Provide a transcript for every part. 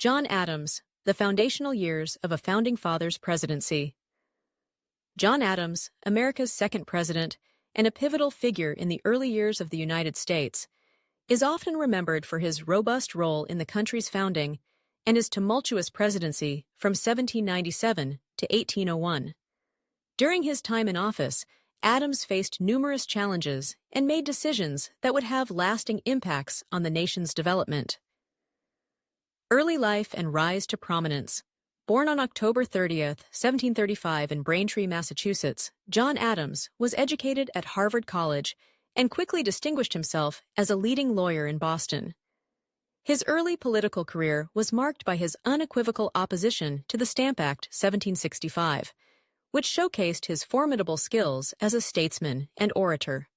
John Adams, the foundational years of a Founding Fathers presidency. John Adams, America's second president and a pivotal figure in the early years of the United States, is often remembered for his robust role in the country's founding and his tumultuous presidency from 1797 to 1801. During his time in office, Adams faced numerous challenges and made decisions that would have lasting impacts on the nation's development. Early life and rise to prominence. Born on October 30th, 1735 in Braintree, Massachusetts, John Adams was educated at Harvard College and quickly distinguished himself as a leading lawyer in Boston. His early political career was marked by his unequivocal opposition to the Stamp Act 1765, which showcased his formidable skills as a statesman and orator.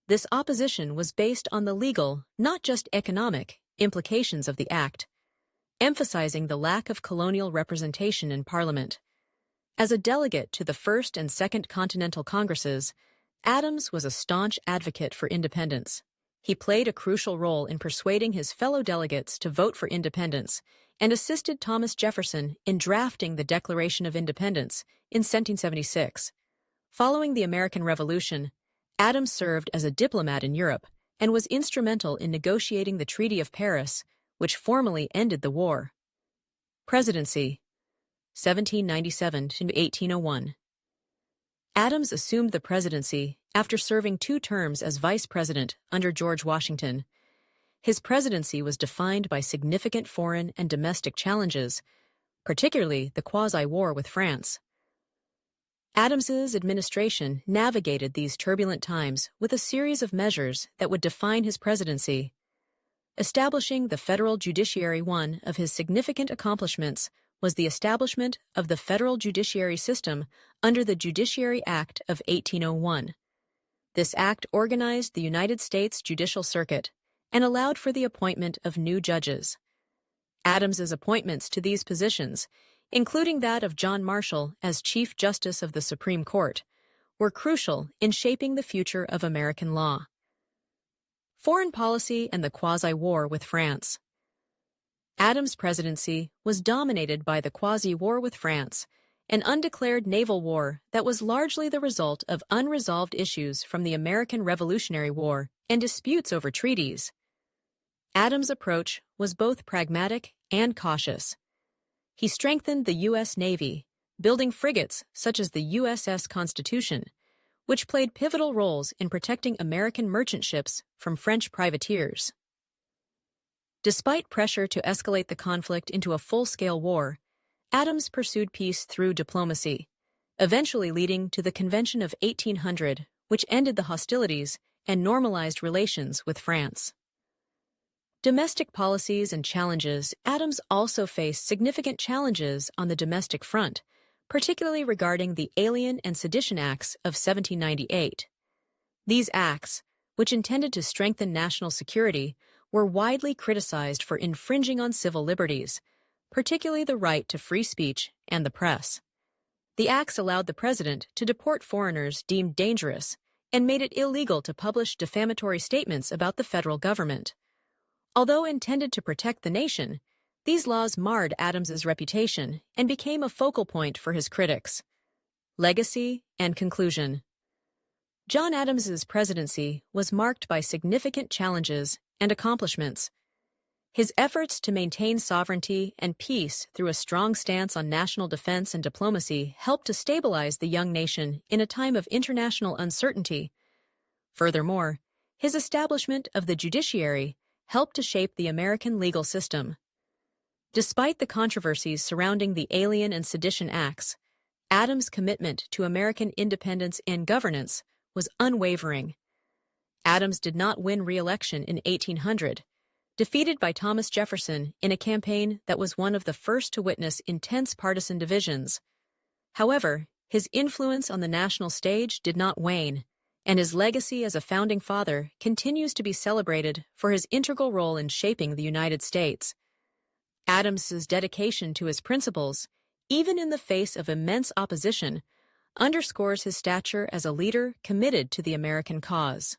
This opposition was based on the legal, not just economic, implications of the act, emphasizing the lack of colonial representation in Parliament. As a delegate to the First and Second Continental Congresses, Adams was a staunch advocate for independence. He played a crucial role in persuading his fellow delegates to vote for independence and assisted Thomas Jefferson in drafting the Declaration of Independence in 1776. Following the American Revolution, Adams served as a diplomat in Europe and was instrumental in negotiating the Treaty of Paris, which formally ended the war. Presidency, 1797 to 1801. Adams assumed the presidency after serving 2 terms as vice president under George Washington. His presidency was defined by significant foreign and domestic challenges, particularly the quasi-war with France. Adams's administration navigated these turbulent times with a series of measures that would define his presidency. Establishing the federal judiciary. One of his significant accomplishments was the establishment of the federal judiciary system under the Judiciary Act of 1801. This act organized the United States Judicial Circuit and allowed for the appointment of new judges. Adams's appointments to these positions, including that of John Marshall as Chief Justice of the Supreme Court, were crucial in shaping the future of American law. Foreign policy and the quasi-war with France. Adams' presidency was dominated by the quasi-war with France, an undeclared naval war that was largely the result of unresolved issues from the American Revolutionary War and disputes over treaties. Adams' approach was both pragmatic and cautious. He strengthened the U.S. Navy, building frigates such as the USS Constitution, which played pivotal roles in protecting American merchant ships from French privateers. Despite pressure to escalate the conflict into a full-scale war, Adams pursued peace through diplomacy, eventually leading to the Convention of 1800, which ended the hostilities and normalized relations with France. Domestic policies and challenges. Adams also faced significant challenges on the domestic front, particularly regarding the Alien and Sedition Acts of 1798. These acts, which intended to strengthen national security, were widely criticized for infringing on civil liberties, particularly the right to free speech and the press. The acts allowed the president to deport foreigners deemed dangerous and made it illegal to publish defamatory statements about the federal government. Although intended to protect the nation, these laws marred Adams's reputation and became a focal point for his critics. Legacy and conclusion. John Adams's presidency was marked by significant challenges and accomplishments. His efforts to maintain sovereignty and peace through a strong stance on national defense and diplomacy helped to stabilize the young nation in a time of international uncertainty. Furthermore, his establishment of the judiciary helped to shape the American legal system. Despite the controversies surrounding the Alien and Sedition Acts, Adams' commitment to American independence and governance was unwavering. Adams did not win re-election in 1800, defeated by Thomas Jefferson in a campaign that was one of the first to witness intense partisan divisions. However, his influence on the national stage did not wane, and his legacy as a founding father continues to be celebrated for his integral role in shaping the United States. Adams's dedication to his principles, even in the face of immense opposition, underscores his stature as a leader committed to the American cause.